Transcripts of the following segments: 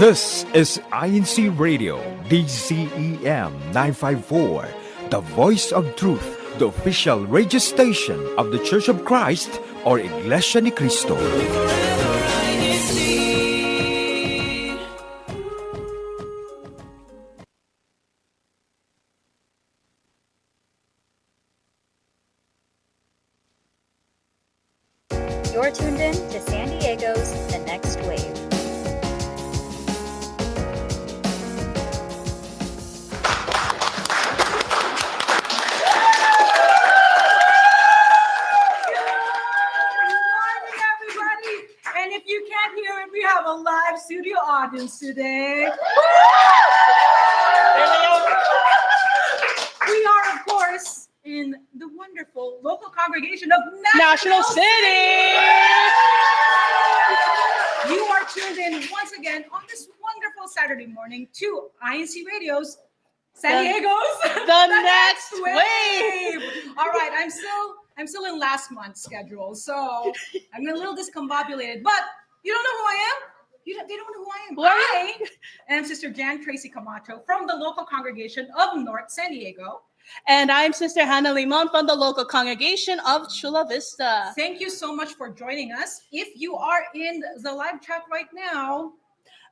This is INCRadio, DCEM 954, the voice of truth, the official radio station of the Church of Christ or Iglesia ni Cristo. You're tuned in to San Diego's The Next Wave. We have a live studio audience today. We are, of course, in the wonderful local congregation of National City. You are tuned in once again on this wonderful Saturday morning to INC Radio's San Diego's The Next Wave. All right, I'm still in last month's schedule, so I'm a little discombobulated, but you don't know who I am? They don't know who I am. I am Sister Jan Tracy Camacho from the local congregation of North San Diego. And I'm Sister Hannah Limon from the local congregation of Chula Vista. Thank you so much for joining us. If you are in the live chat right now,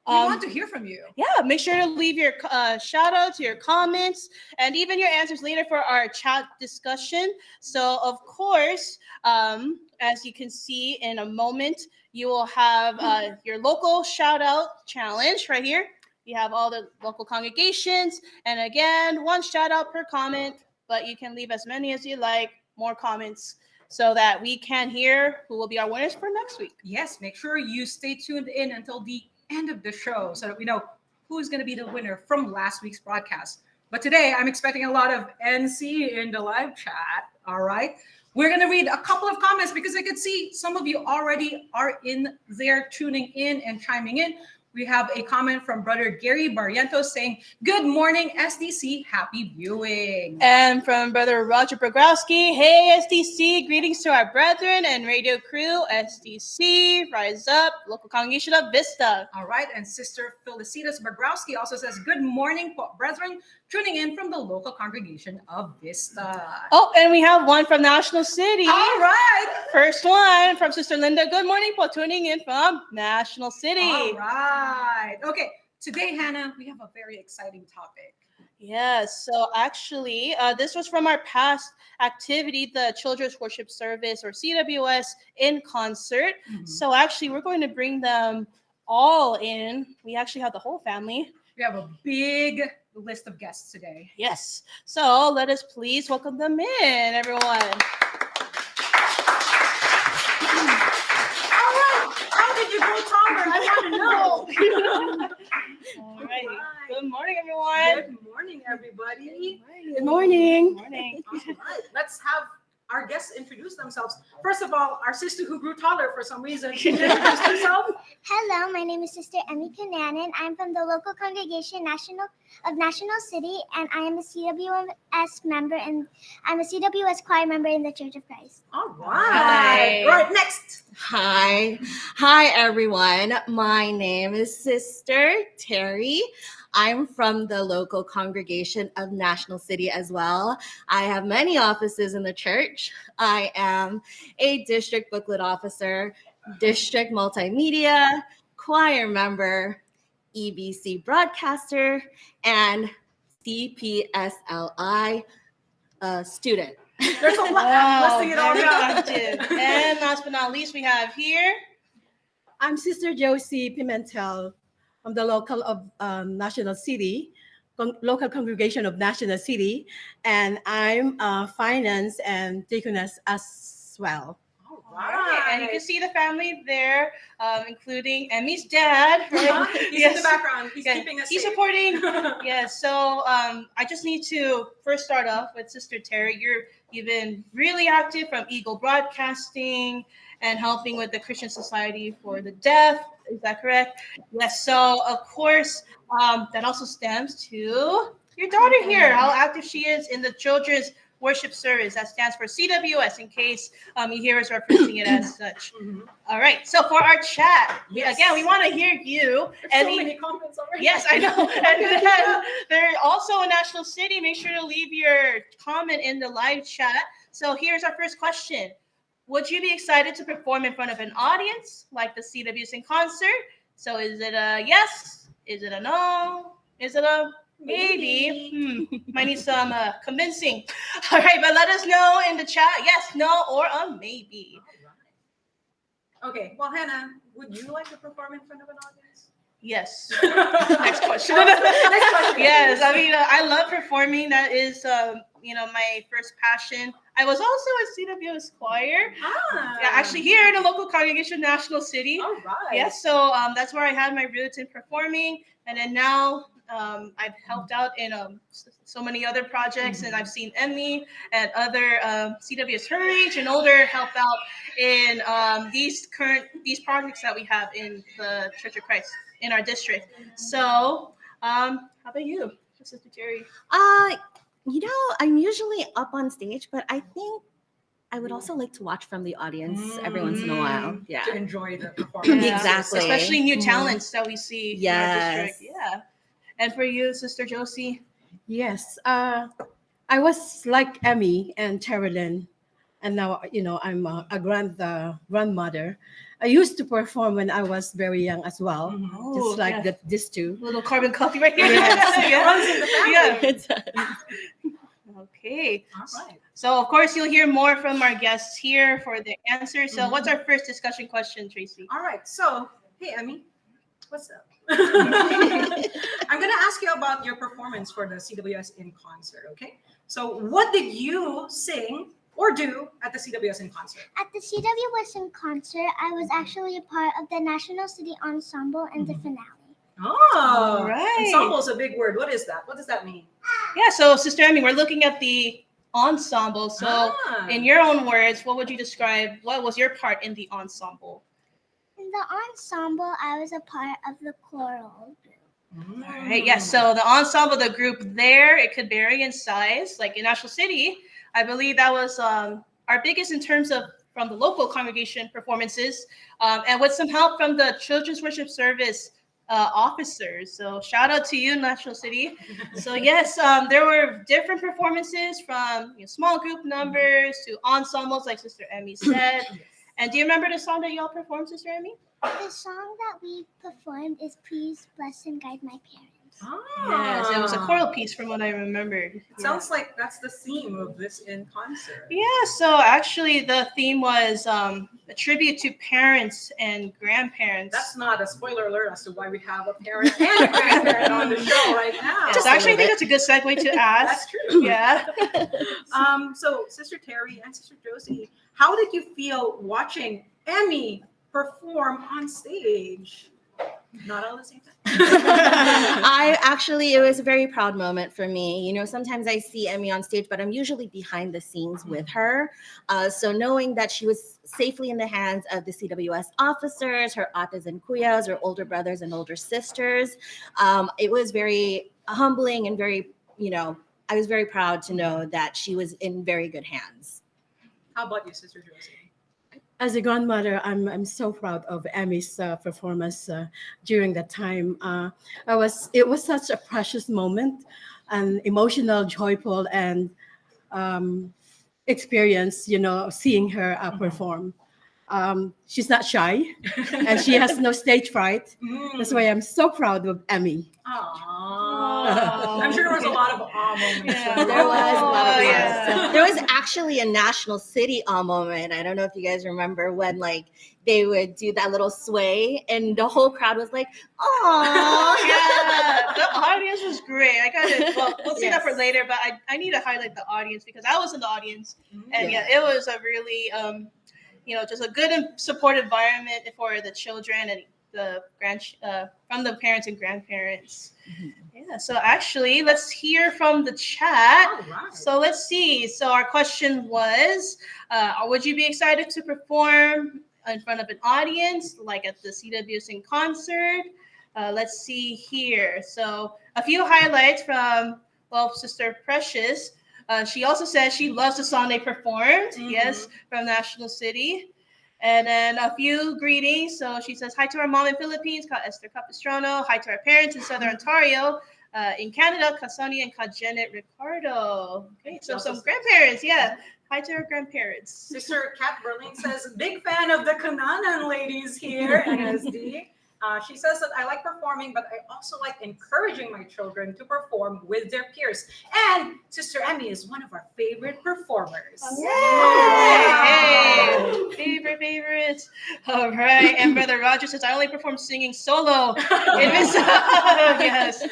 we want to hear from you. Yeah, make sure to leave your shout outs, your comments, and even your answers later for our chat discussion. So, of course, as you can see in a moment, you will have your local shout out challenge right here. You have all the local congregations. And again, one shout out per comment, but you can leave as many as you like, more comments, so that we can hear who will be our winners for next week. Yes, make sure you stay tuned in until the end of the show so that we know who's going to be the winner from last week's broadcast. But today, I'm expecting a lot of NC in the live chat. All right. We're going to read a couple of comments because I could see some of you already are in there tuning in and chiming in. We have a comment from Brother Gary Barrientos saying, "Good morning, SDC. Happy viewing." And from Brother Roger Bogowski, "Hey, SDC. Greetings to our brethren and radio crew. SDC, rise up. Local congregation of Vista." All right. And Sister Felicitas Bogrowski also says, "Good morning, brethren. Tuning in from the local congregation of Vista." Oh, and we have one from National City. All right. First one from Sister Linda. "Good morning po, tuning in from National City." All right. Okay. Today, Hannah, we have a very exciting topic. Yes. So actually, this was from our past activity, the Children's Worship Service or CWS INConcert. Mm-hmm. So actually, we're going to bring them all in. We actually have the whole family. We have a big list of guests today. Yes. So let us please welcome them in, everyone. All right. How did you grow taller? I want to know. All right. Good morning, everyone. Good morning, everybody. Good morning. All right. Let's have our guests introduce themselves. First of all, our sister who grew taller for some reason. Can you introduce herself? Hello, my name is Sister Emmy Kananan. I'm from the local congregation of National City, and I am a CWS member, and I'm a CWS choir member in the Church of Christ. All right. All right, next. Hi, everyone. My name is Sister Terry. I'm from the local congregation of National City as well. I have many offices in the church. I am a district booklet officer, district multimedia, choir member, EBC broadcaster, and CPSLI student. There's a lot. I'm listing it all down. And last but not least, we have here. I'm Sister Josie Pimentel from the local of National City, local congregation of National City, and I'm finance and deaconess as well. All right. And you can see the family there, including Emmy's dad. Right? He's in the background. He's keeping us He's safe. supporting. Yes. So I just need to first start off with Sister Terry. You've been really active from Eagle Broadcasting and helping with the Christian Society for the Deaf. Is that correct? Yes. So of course, that also stems to your daughter here, how active she is in the Children's worship service. That stands for CWS, in case you hear us referencing it as such. All right. So for our chat, again, we want to hear you. There's so many comments already. Yes, I know. And then they're also in National City. Make sure to leave your comment in the live chat. So here's our first question. Would you be excited to perform in front of an audience like the CWS INConcert? So is it a yes? Is it a no? Is it a maybe? Might need some convincing. All right, but let us know in the chat, yes, no, or a maybe. Okay, well, Hannah, would you like to perform in front of an audience? Yes. Next question. Next question. Yes, I mean, I love performing. That is, my first passion. I was also a CWS choir. Yeah, actually here in a local congregation, National City. All right. Yes, so that's where I had my roots in performing, and then now I've helped out in so many other projects, and I've seen Emmy and other CWS Hurricane and older help out in these projects that we have in the Church of Christ in our district. So, how about you, Sister Jerry? I'm usually up on stage, but I think I would also like to watch from the audience every once in a while. Yeah. To enjoy the performance. Exactly. Especially new talents that we see in our Yes. district. Yeah. And for you, Sister Josie? Yes. I was like Emmy and Terilyn, and now I'm a grandmother. I used to perform when I was very young as well, just like these two. Little carbon copy right here. Yes. Runs in the family. Okay. All right. So of course you'll hear more from our guests here for the answers. So what's our first discussion question, Tracy? All right. So, hey, Emmy, what's up? I'm going to ask you about your performance for the CWS INConcert, okay? So what did you sing or do at the CWS INConcert? At the CWS INConcert, I was actually a part of the National City Ensemble and the finale. Oh, all right. Ensemble is a big word. What is that? What does that mean? Yeah, so Sister Emmy, we're looking at the ensemble. So in your own words, what would you describe? What was your part in the ensemble? In the ensemble, I was a part of the choral group. All right, yes. So the ensemble, the group there, it could vary in size. Like in National City, I believe that was our biggest in terms of from the local congregation performances, and with some help from the Children's Worship Service officers. So shout out to you, National City. So yes, there were different performances from small group numbers to ensembles, like Sister Emmy said. And do you remember the song that y'all performed, Sister Emmy? The song that we performed is Please Bless and Guide My Parents. Yes, it was a choral piece from what I remembered. It sounds like that's the theme of this INConcert. Yeah, so actually the theme was a tribute to parents and grandparents. That's not a spoiler alert as to why we have a parent and a grandparent on the show right now. So actually, I think that's a good segue to ask. That's true. Yeah. So Sister Terry and Sister Josie, how did you feel watching Emmy perform on stage? Not all the same time. It was a very proud moment for me. Sometimes I see Emmy on stage, but I'm usually behind the scenes with her. So knowing that she was safely in the hands of the CWS officers, her atas and kuyas, her older brothers and older sisters, it was very humbling and very, I was very proud to know that she was in very good hands. How about you, Sister Josie? As a grandmother, I'm so proud of Emmy's performance during that time. It was such a precious moment, an emotional, joyful, and experience. Seeing her perform. She's not shy, and she has no stage fright. That's why I'm so proud of Emmy. I'm sure there was a lot of awe moments. Yeah, there was a lot of yes. There was actually a National City awe moment. I don't know if you guys remember when they would do that little sway and the whole crowd was like, "Oh, yeah." The audience was great. We'll see that for later, but I need to highlight the audience because I was in the audience, and it was a really just a good and supportive environment for the children and the from the parents and grandparents. Yeah, so actually let's hear from the chat. Right. So let's see. So our question was, would you be excited to perform in front of an audience like at the CWS INConcert? Let's see here. So a few highlights from Sister Precious. She also says she loves the song they performed. Mhm. Yes, from National City. And then a few greetings. So she says, hi to our mom in Philippines, Ka Esther Capistrano. Hi to our parents in Southern Ontario. In Canada, Ka Sonny and Ka Janet Ricardo. Okay, so some grandparents. Yeah. Hi to our grandparents. Sister Kat Berlin says, big fan of the Kananan ladies here, NSD. She says that I like performing, but I also like encouraging my children to perform with their peers. And Sister Emmy is one of our favorite performers. Hey, favorites. All right. And Brother Roger says, I only perform singing solo. Yes,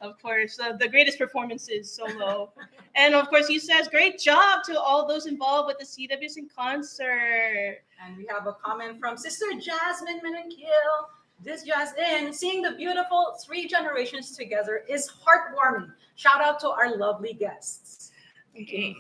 of course. The greatest performance is solo. And of course, he says, great job to all those involved with the CWS INConcert. And we have a comment from Sister Jasmine Menenkiel. This just in, seeing the beautiful 3 generations together is heartwarming. Shout out to our lovely guests. Okay.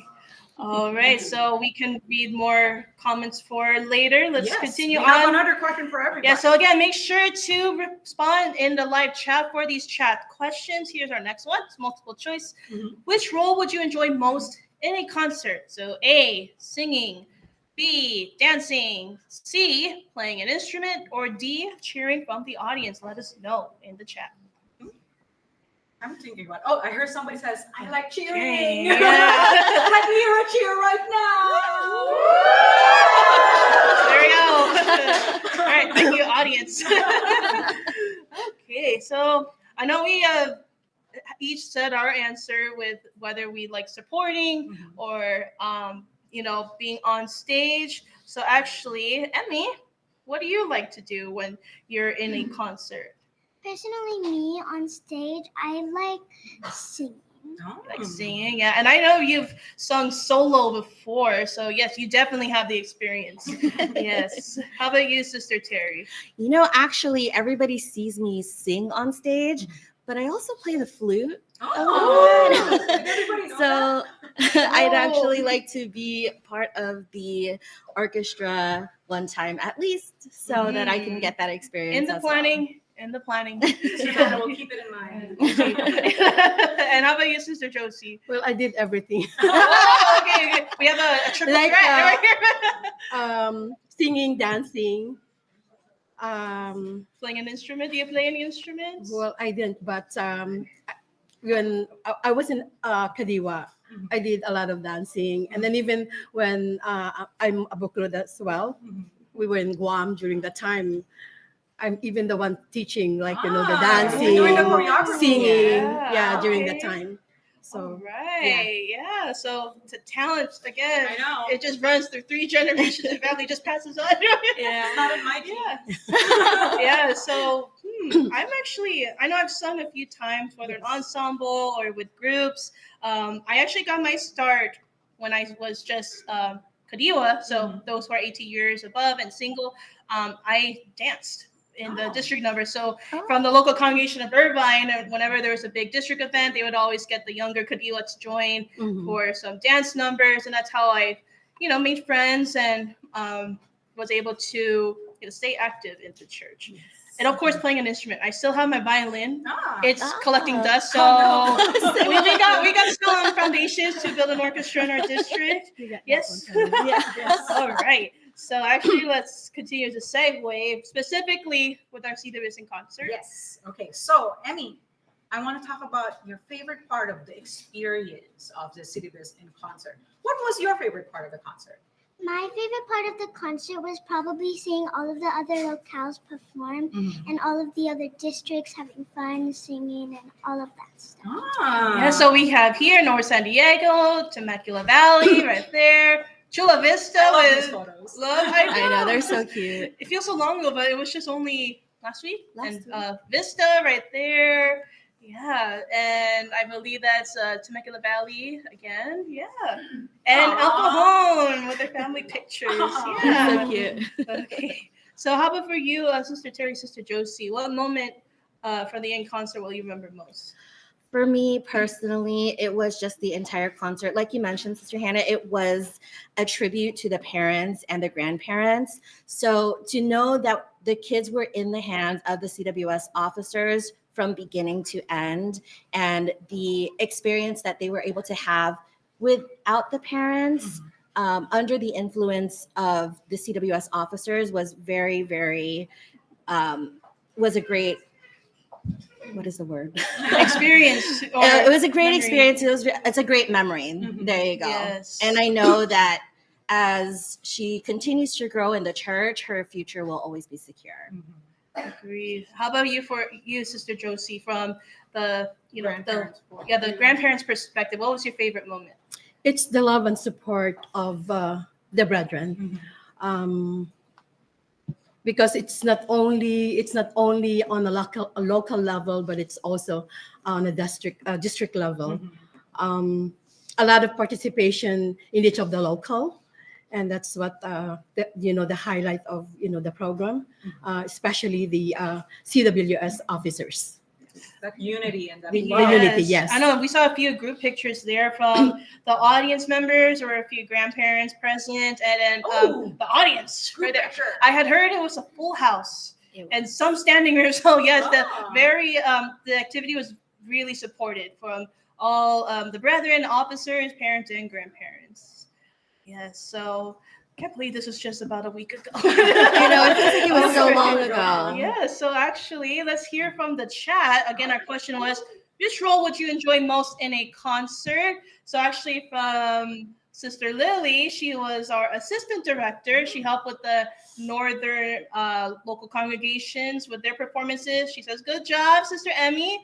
All right. So we can read more comments for later. Let's continue we have on. another question for everybody. Yeah. So again, make sure to respond in the live chat for these chat questions. Here's our next one. It's multiple choice. Mhm. Which role would you enjoy most in a concert? So A, singing, B, dancing, C, playing an instrument, or D, cheering from the audience. Let us know in the chat. I'm thinking about. Oh, I heard somebody says I like cheering. Cheering, yeah. Let me hear a cheer right now. There we go. All right, thank you, audience. Okay, so I know we each said our answer with whether we like supporting or being on stage. So actually, Emmy, what do you like to do when you're in a concert? Personally, me on stage, I like singing. Like singing, yeah. And I know you've sung solo before, so yes, you definitely have the experience. Yes. How about you, Sister Terry? You know, actually, everybody sees me sing on stage, but I also play the flute. Oh, did everybody know So that? I'd actually like to be part of the orchestra one time at least, so that I can get that experience. In the as well. planning. In the planning. Sister Hannah will keep it in mind. And how about you, Sister Josie? Well, I did everything. Okay. We have a triple Like, threat right here. Singing, dancing. Playing an instrument. Do you play any instruments? Well, I didn't, but when I was in Kadiwa, I did a lot of dancing. And then even when I'm a Bukrod as well, we were in Guam during the time. I'm even the one teaching, like, the dancing, doing the choreography. singing, Yeah, during okay. the time. So, All right, yeah. So the talent again. I know. It just runs through 3 generations. The family just passes on. Yeah. It's not in my team. Yeah. So I know I've sung a few times, whether an ensemble or with groups. I actually got my start when I was just Kadiwa. So those who are 18 years above and single, I danced in the district number. So from the local congregation of Irvine, whenever there was a big district event, they would always get the younger Kadiwa to join for some dance numbers. And that's how I, made friends and was able to stay active in the church. Yes. And of course, playing an instrument. I still have my violin. It's collecting dust. So we got still on foundations to build an orchestra in our district. Yes. All right. So actually, let's continue to segue specifically with our CWS INConcert. Yes. Okay. So, Emmy, I want to talk about your favorite part of the experience of the CWS INConcert. What was your favorite part of the concert? My favorite part of the concert was probably seeing all of the other locales perform and all of the other districts having fun, singing, and all of that stuff. Yeah, so we have here North San Diego, Temecula Valley, right there. Chula Vista these photos. I know, they're so cute. It feels so long ago, but it was just only last week. Vista right there. Yeah, and I believe that's Temecula Valley again. Yeah, and El Cajon with their family pictures. Yeah, So cute. Okay, so how about for you, Sister Terry, Sister Josie? What moment for the INConcert will you remember most? For me personally, it was just the entire concert. Like you mentioned, Sister Hannah, it was a tribute to the parents and the grandparents. So to know that the kids were in the hands of the CWS officers from beginning to end, and the experience that they were able to have without the parents, under the influence of the CWS officers, was very, very, was a great, what is the word? Experience. Or It was a great memory. experience. It's a great memory. There you go. Yes. And I know that as she continues to grow in the church, her future will always be secure. Agreed. How about you, for you, Sister Josie, from the the grandparents' perspective? What was your favorite moment? It's the love and support of the brethren. Because it's not only on a local level, but it's also on a district level. A lot of participation in each of the local, and that's what the highlight of the program, especially the CWS officers. That unity and that The love. unity, yes. I know we saw a few group pictures there from the audience members, or a few grandparents present, and then the audience right there. Picture. I had heard it was a full house and some standing room. So yes, the activity was really supported from all the brethren, officers, parents, and grandparents. Yes, so I can't believe this was just about a week ago. I know, it feels like it was so long ago. Yeah, so actually, let's hear from the chat. Again, our question was, which role would you enjoy most in a concert? So actually from Sister Lily, she was our assistant director. She helped with the northern local congregations with their performances. She says, good job, Sister Emmy.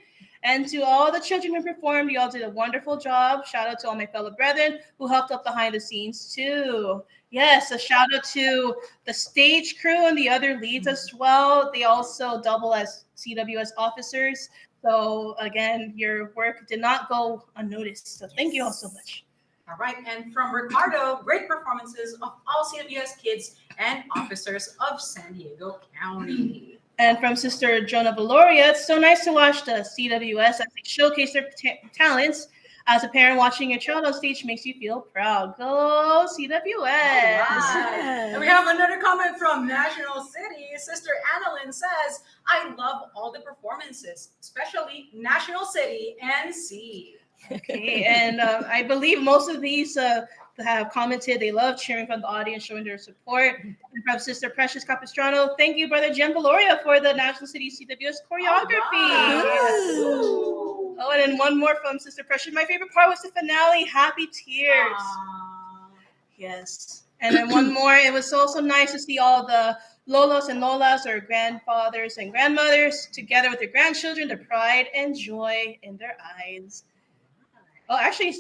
And to all the children who performed, you all did a wonderful job. Shout out to all my fellow brethren who helped up behind the scenes too. Yes, a shout out to the stage crew and the other leads as well. They also double as CWS officers. So again, your work did not go unnoticed. So thank you all so much. All right, and from Ricardo, great performances of all CWS kids and officers of San Diego County. And from Sister Jonah Valoria, it's so nice to watch the CWS as they showcase their talents. As a parent, watching your child on stage makes you feel proud. Go CWS! Right. And we have another comment from National City. Sister Annalyn says, I love all the performances, especially National City NC. Okay, and I believe most of these have commented they love cheering from the audience, showing their support. And from Sister Precious Capistrano, thank you, Brother Jen Valoria, for the National City CWS choreography. Oh, and then one more from Sister Precious. My favorite part was the finale, happy tears. Yes. And then one more, it was also nice to see all the Lolos and Lolas, or grandfathers and grandmothers, together with their grandchildren, the pride and joy in their eyes. Oh, actually,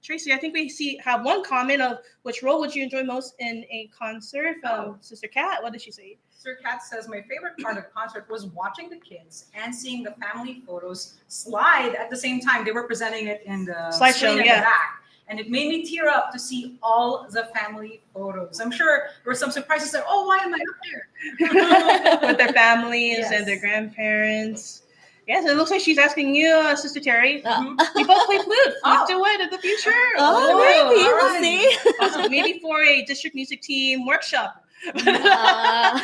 Tracy, I think we have one comment of which role would you enjoy most in a concert from Sister Kat. What did she say? Sister Kat says, my favorite part of the concert was watching the kids and seeing the family photos slide at the same time. They were presenting it in the slideshow, in the back. And it made me tear up to see all the family photos. I'm sure there were some surprises like, oh, why am I up there? With their families and their grandparents. Yes, it looks like she's asking you, Sister Terry. We both play flute. Let's do it in the future. Maybe. We'll see. Also, maybe for a district music team workshop. How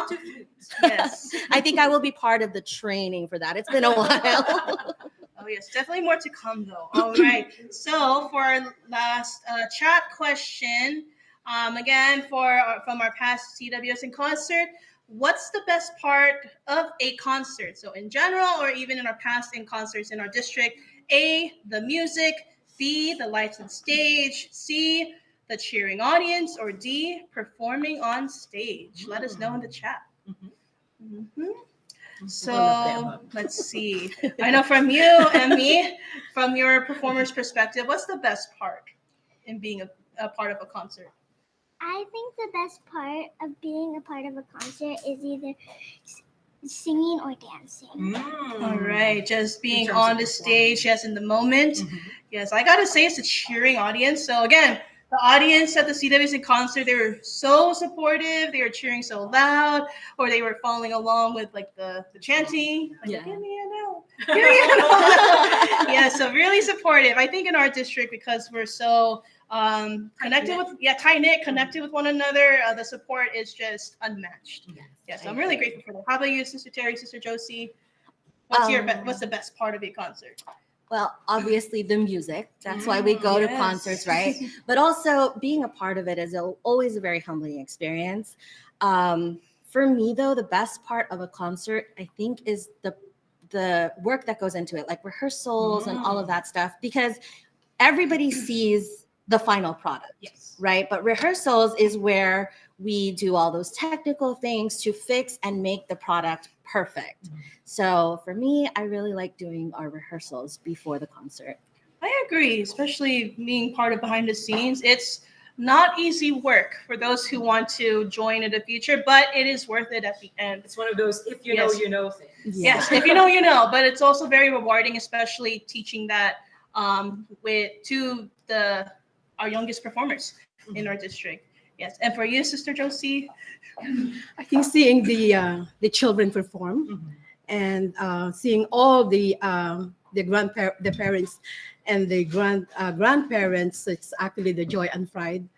to flute. Yes. I think I will be part of the training for that. It's been a while. Oh, yes. Definitely more to come, though. All right. So for our last chat question, again, from our past CWS INConcert, what's the best part of a concert? So in general, or even in our past INConcerts in our district, A, the music, B, the lights and stage, C, the cheering audience, or D, performing on stage? Let us know in the chat. So let's see. I know from you, Emmy, from your performer's perspective, what's the best part in being a part of a concert? I think the best part of being a part of a concert is either singing or dancing. All right, just being on the stage, yes, in the moment. Yes, I gotta say it's a cheering audience. So again, the audience at the CWS INConcert, they were so supportive. They were cheering so loud, or they were following along with like the chanting. Like, give me a no. Give me a no. Yeah, so really supportive. I think in our district, because we're so connected with, tight-knit, connected with one another, the support is just unmatched. Yes, I'm really grateful for that. How about you, Sister Terry, Sister Josie? What's the best part of a concert? Well, obviously the music. That's why we go to Yes. concerts, right? But also being a part of it is always a very humbling experience. For me, though, the best part of a concert, I think, is the work that goes into it, like rehearsals and all of that stuff, because everybody sees the final product. Yes. Right? But rehearsals is where we do all those technical things to fix and make the product perfect. So for me, I really like doing our rehearsals before the concert. I agree, especially being part of behind the scenes. It's not easy work for those who want to join in the future, but it is worth it at the end. It's one of those if you Yes. know, you know things. Yes, if you know, you know. But it's also very rewarding, especially teaching that to our youngest performers in our district. Yes, and for you, Sister Josie, I think seeing the children perform and seeing all the parents and the grandparents, it's actually the joy and pride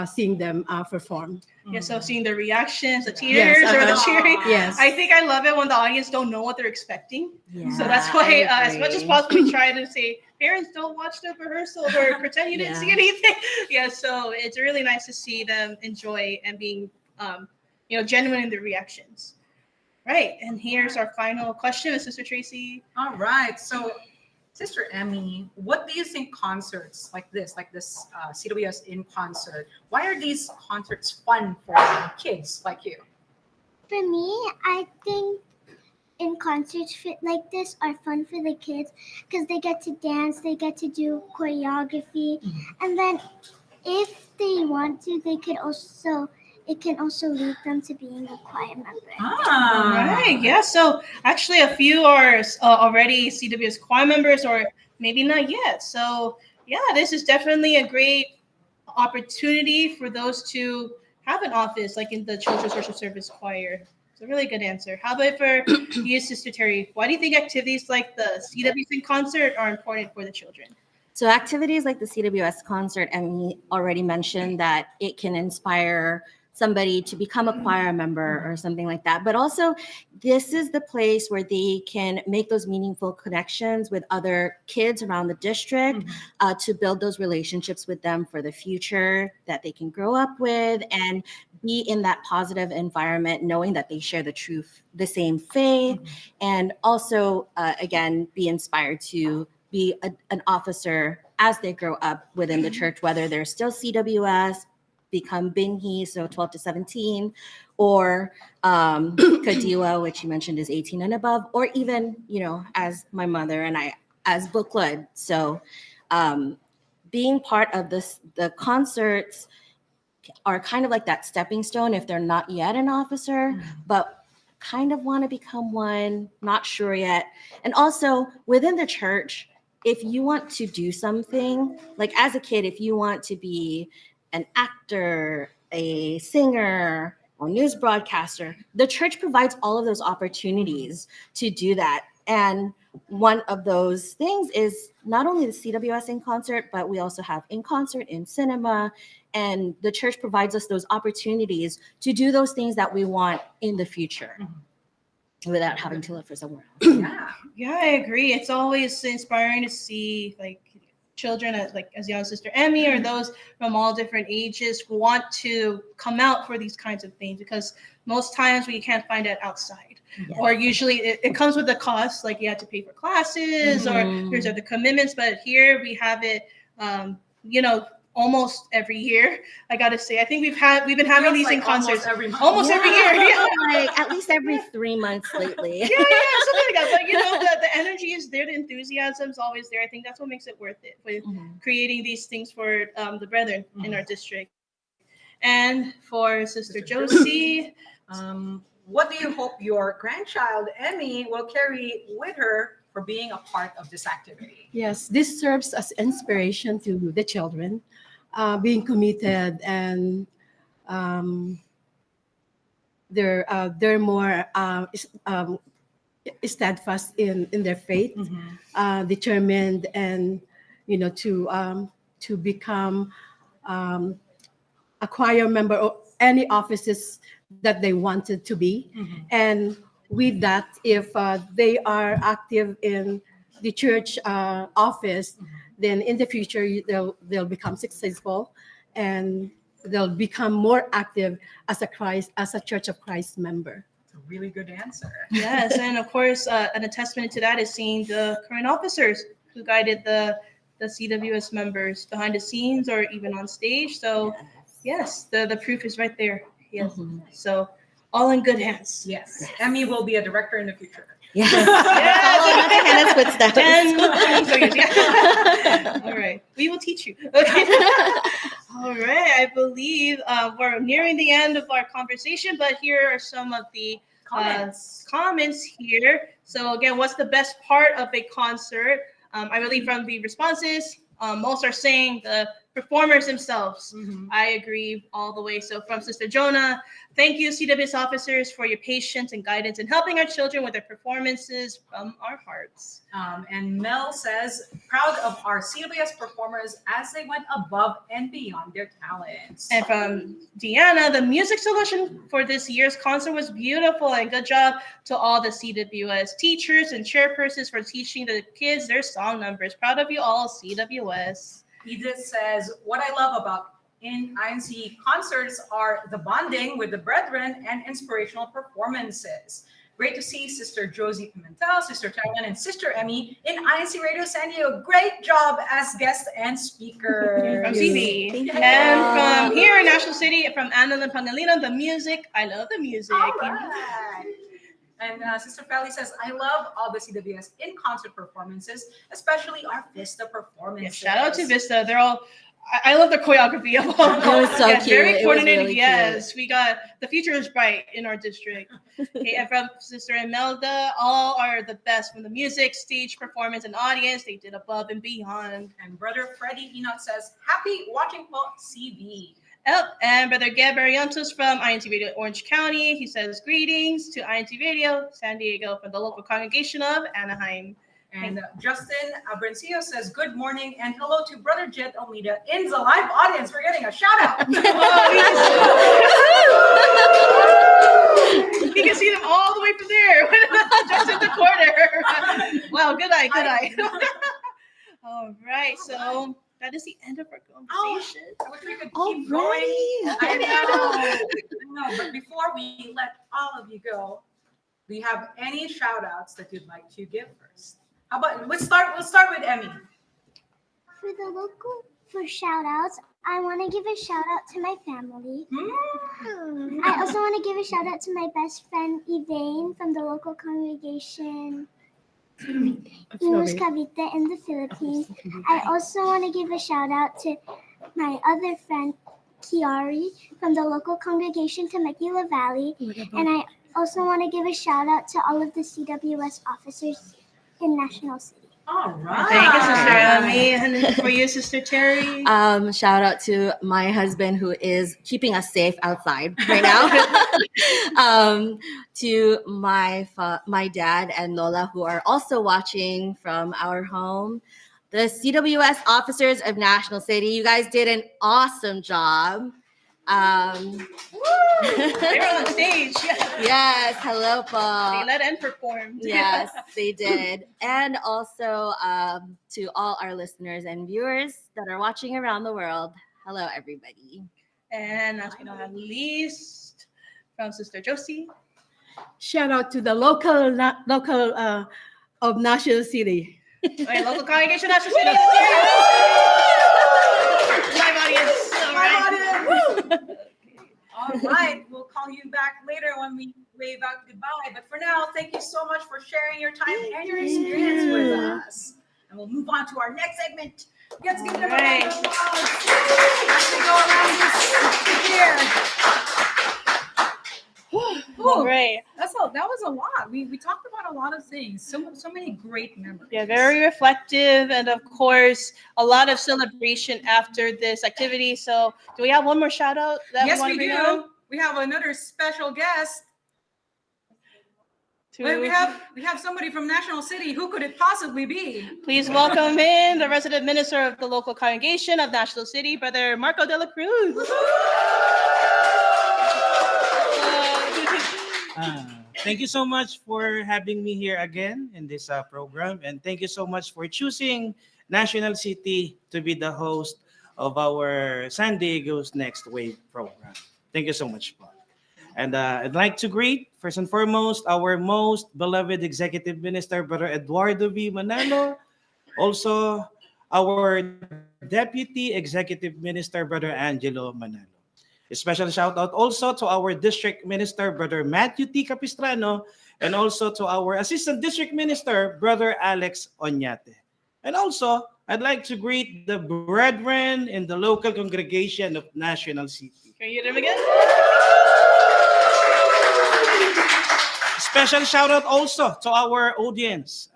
seeing them perform. yeah, so seeing the reactions, the tears, Yes, or the uh-huh. cheering. Yes. I think I love it when the audience don't know what they're expecting. Yeah, So that's why, I as much as agree. possible, we try to say, parents, don't watch the rehearsals or pretend you didn't see Yeah. anything. Yeah, so it's really nice to see them enjoy and being, genuine in their reactions. Right, and here's our final question with Sister Tracy. All right. So, Sister Emmy, what do you think concerts like this CWS in concert, why are these concerts fun for kids like you? For me, I think in concerts like this are fun for the kids because they get to dance, they get to do choreography, and then if they want to, it can also lead them to being a choir member. Ah, Right, yeah. So actually, a few are already CWS choir members, or maybe not yet. So yeah, this is definitely a great opportunity for those to have an office, like in the Children's Worship Service Choir. It's a really good answer. How about for you, Sister Terry? Why do you think activities like the CWS in concert are important for the children? So activities like the CWS concert, and we already mentioned that it can inspire somebody to become a choir member or something like that. But also, this is the place where they can make those meaningful connections with other kids around the district to build those relationships with them for the future that they can grow up with and be in that positive environment, knowing that they share the same faith, and also, again, be inspired to be an officer as they grow up within the church, whether they're still CWS, become Binhi, so 12 to 17, or Kadiwa, which you mentioned is 18 and above, or even, as my mother and I, as Buklud. So being part of the concerts are kind of like that stepping stone if they're not yet an officer, but kind of want to become one, not sure yet. And also within the church, if you want to do something, like as a kid, if you want to be an actor, a singer, or news broadcaster, the church provides all of those opportunities to do that. And one of those things is not only the CWS in concert, but we also have in concert, in cinema, and the church provides us those opportunities to do those things that we want in the future without having to look for somewhere else. Yeah, I agree. It's always inspiring to see like children as young as Sister Emmy or those from all different ages want to come out for these kinds of things, because most times we can't find it outside. Yes. Or usually it comes with a cost, like you have to pay for classes or there's other commitments. But here we have it, almost every year. I gotta say, I think we've been having these in concerts almost every year. Yeah. Like at least every 3 months lately. Yeah, something like that. But the energy is there, the enthusiasm is always there. I think that's what makes it worth it with creating these things for the brethren in our district. And for Sister Josie, what do you hope your grandchild Emmy will carry with her for being a part of this activity? Yes, this serves as inspiration to the children, being committed, and they're more steadfast in their faith, determined, and to become a choir member or any offices that they wanted to be. And with that, if they are active in the church office, then in the future they'll become successful, and they'll become more active as a Church of Christ member. It's a really good answer. Yes, and of course, and a testament to that is seeing the current officers who guided the CWS members behind the scenes or even on stage. So, yes, the proof is right there. Yes. Mhm. So, all in good hands. Yes. Emmy will be a director in the future. Yes. Follow Mother Hannah's footsteps. 10 years, yeah. All right. We will teach you. Okay. All right. I believe we're nearing the end of our conversation, but here are some of the comments here. So again, what's the best part of a concert? I believe from the responses, most are saying the performers themselves. I agree all the way. So from Sister Jonah, thank you, CWS officers, for your patience and guidance in helping our children with their performances from our hearts. And Mel says, proud of our CWS performers as they went above and beyond their talents. And from Deanna, the music selection for this year's concert was beautiful, and good job to all the CWS teachers and chairpersons for teaching the kids their song numbers. Proud of you all, CWS. Edith says, what I love about INC concerts are the bonding with the brethren and inspirational performances. Great to see Sister Josie Pimentel, Sister Thailand, and Sister Emmy in INCRadio San Diego. Great job as guests and speakers. From CB. Thank you. And from here in National City, from Annalyn Pangalina, the music. I love the music. All right. And Sister Feli says, I love all the CWS in concert performances, especially our Vista performances. Yeah, shout out to Vista. They're all, I love the choreography of all. It was so Yes, cute. very It was coordinated. really Yes, we got, the future is bright in our district. Okay, and from Sister Imelda, all are the best from the music, stage performance, and audience. They did above and beyond. And Brother Freddie Enoch says, happy watching for CB. Yep, and Brother Gab Barrientos from INCRadio Orange County. He says, greetings to INCRadio San Diego from the local congregation of Anaheim. And Justin Abrencillo says, good morning and hello to Brother Jed Almeida in the live audience. We're getting a shout out. You can see them all the way from there, just in the corner. Wow, good eye, good eye. All right, so that is the end of our conversation. I wish we could keep going. I know, but before we let all of you go, do you have any shout outs that you'd like to give first? How about we'll start with Emmy. For shout outs, I want to give a shout out to my family. I also want to give a shout out to my best friend Elaine from the local congregation Imus Cavite in the Philippines. I also want to give a shout out to my other friend Kiari from the local congregation Temecula Valley. And I also want to give a shout out to all of the CWS officers in National City. All right. Thank you, Sister Emmy. And for you, Sister Terry. Shout out to my husband who is keeping us safe outside right now. To my dad and Nola who are also watching from our home. The CWS officers of National City, you guys did an awesome job. They were on stage. Yes, hello, Paul. They let and performed. Yes, they did. And also to all our listeners and viewers that are watching around the world, hello, everybody. And last but not least, from Sister Josie. Shout out to the local of National City. Right, local congregation, National City. Live audience. All right. All right. We'll call you back later when we wave out goodbye. But for now, thank you so much for sharing your time and your experience with us. And we'll move on to our next segment. Let's give them a round of applause as we go around this year. All right. That was a lot. We talked about a lot of things. So many great memories. Yeah, very reflective, and of course, a lot of celebration after this activity. So, do we have one more shout out? Yes, we do. We have another special guest. Wait, we have somebody from National City. Who could it possibly be? Please welcome in the resident minister of the local congregation of National City, Brother Marco de la Cruz. thank you so much for having me here again in this program. And thank you so much for choosing National City to be the host of our San Diego's Next Wave program. Thank you so much, po. And I'd like to greet, first and foremost, our most beloved Executive Minister, Brother Eduardo V. Manalo. Also, our Deputy Executive Minister, Brother Angelo Manalo. A special shout out also to our District Minister, Brother Matthew T. Capistrano, and also to our Assistant District Minister, Brother Alex Onyate. And also, I'd like to greet the brethren in the local congregation of National City. Can you hear them again? Special shout out also to our audience.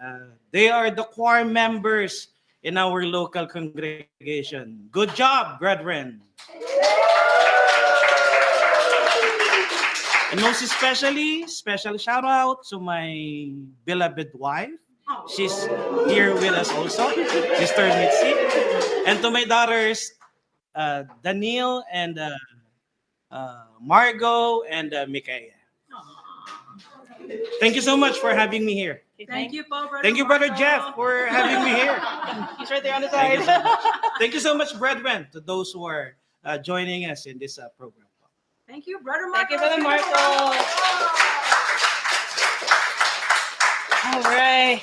They are the choir members in our local congregation. Good job, brethren. And most especially, special shout out to my beloved wife. She's here with us also, Sister Mitzi. And to my daughters, Daniel and Margot and Micaiah. Thank you so much for having me here. Thank you, Paul. Thank you, Brother Jeff, for having me here. He's right there on the Thank you side. so much. Thank you so much, brethren, to those who are joining us in this program. Thank you, Brother Marco. Thank you, Brother Marco. All right.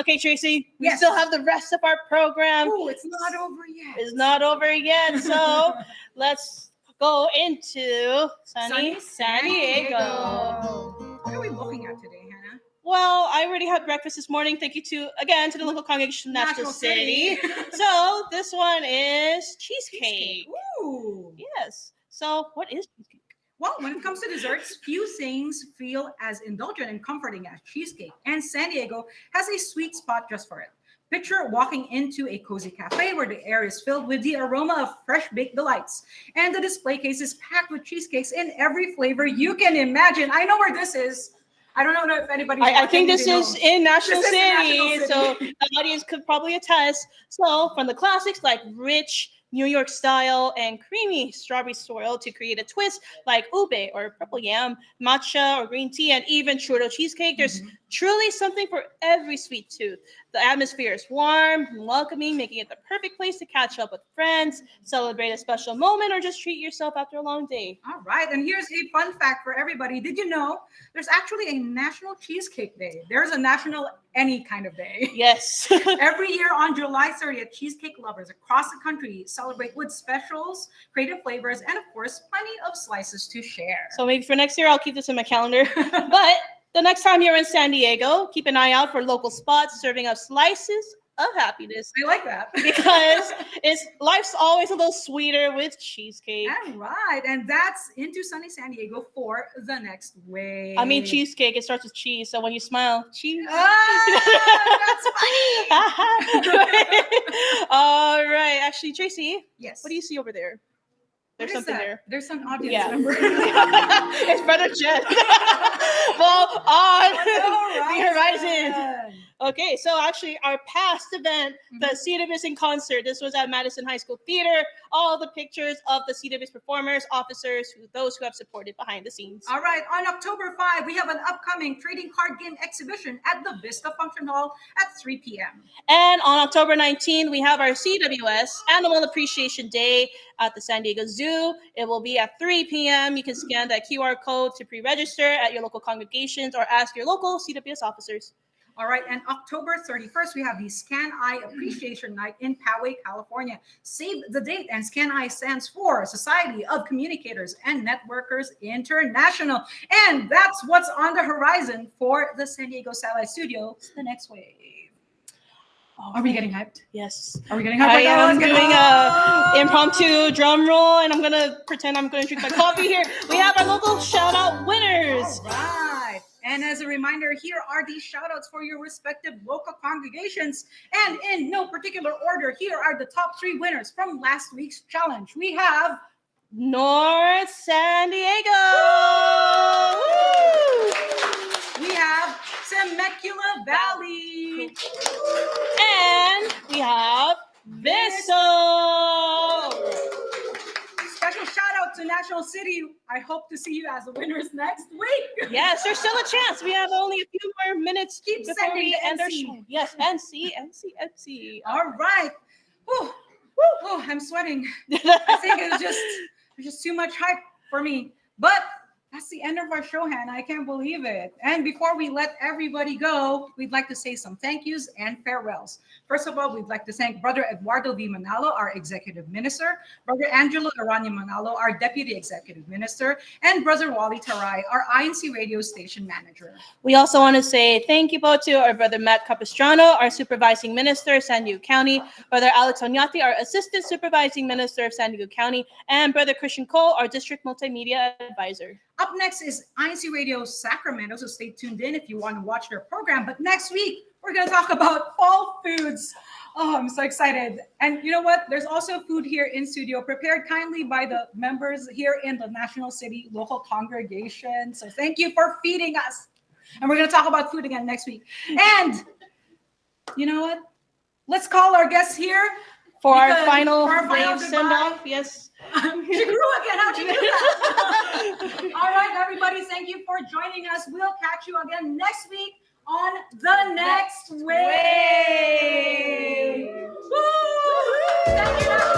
Okay, Tracy, we Yes. still have the rest of our program. Oh, it's not over yet. It's not over yet, so let's go into sunny San Diego. What are we looking at today, Hannah? Well, I already had breakfast this morning. Thank you to the local congregation of National City. So this one is cheesecake. Ooh. Yes. So what is cheesecake? Well, when it comes to desserts, few things feel as indulgent and comforting as cheesecake, and San Diego has a sweet spot just for it. Picture walking into a cozy cafe where the air is filled with the aroma of fresh baked delights, and the display case is packed with cheesecakes in every flavor you can imagine. I know where this is. I don't know if anybody. I think this is in National This is in City, National so City. the audience could probably attest. So from the classics like rich New York style and creamy strawberry swirl to create a twist like ube or purple yam, matcha or green tea, and even churro cheesecake, there's truly something for every sweet tooth. The atmosphere is warm and welcoming, making it the perfect place to catch up with friends, celebrate a special moment, or just treat yourself after a long day. All right, and here's a fun fact for everybody. Did you know there's actually a National Cheesecake Day? There's a National Any Kind of Day. Yes. Every year on July 30th, cheesecake lovers across the country celebrate with specials, creative flavors, and of course, plenty of slices to share. So maybe for next year, I'll keep this in my calendar. But the next time you're in San Diego, keep an eye out for local spots serving up slices of happiness. I like that. Because life's always a little sweeter with cheesecake. All right, and that's into sunny San Diego for the next wave. I mean, cheesecake, it starts with cheese. So when you smile, cheese. That's funny. All right. Actually, Tracy, Yes. what do you see over there? There's What is something that? there. There's some audience Yeah. member. It's Brother Jet. Well, on the horizon. Okay, so actually our past event, the CWS INConcert, this was at Madison High School Theater. All the pictures of the CWS performers, officers, those who have supported behind the scenes. All right, on October 5, we have an upcoming trading card game exhibition at the Vista Function Hall at 3 p.m. And on October 19th, we have our CWS Animal Appreciation Day at the San Diego Zoo. It will be at 3 p.m. You can scan that QR code to pre-register at your local congregations or ask your local CWS officers. All right, and October 31st, we have the Scan Eye Appreciation Night in Poway, California. Save the date, and Scan Eye stands for Society of Communicators and Networkers International. And that's what's on the horizon for the San Diego Satellite Studios, the next wave. Are we getting hyped? Yes. Are we getting hyped? I am Let's get doing it. a impromptu drum roll, and I'm going to pretend I'm going to drink my coffee here. We have our local shout-out winners. All right. And as a reminder, here are these shout outs for your respective local congregations. And in no particular order, here are the top 3 winners from last week's challenge. We have North San Diego. Woo! We have Temecula Valley. And we have Vista. Special shout out to National City, I hope to see you as the winners next week. Yes, there's still a chance. We have only a few more minutes Keep before sending we the end our NC. show. Yes, NC. All right. Whew. Oh, I'm sweating. I think it's just too much hype for me. But that's the end of our show, Hannah. I can't believe it. And before we let everybody go, we'd like to say some thank yous and farewells. First of all, we'd like to thank Brother Eduardo V. Manalo, our Executive Minister, Brother Angelo Aranya Manalo, our Deputy Executive Minister, and Brother Wally Taray, our INC Radio Station Manager. We also want to say thank you both to our Brother Matt Capistrano, our Supervising Minister of San Diego County, Brother Alex Onyati, our Assistant Supervising Minister of San Diego County, and Brother Christian Cole, our District Multimedia Advisor. Up next is INC Radio Sacramento, so stay tuned in if you want to watch their program. But next week, we're going to talk about fall foods. Oh, I'm so excited. And you know what? There's also food here in studio, prepared kindly by the members here in the National City local congregation. So thank you for feeding us. And we're going to talk about food again next week. And you know what? Let's call our guests here. For our final goodbye. send-off, yes. She grew again. How'd you do that? All right, everybody. Thank you for joining us. We'll catch you again next week on The Next Wave. Woo! Thank you.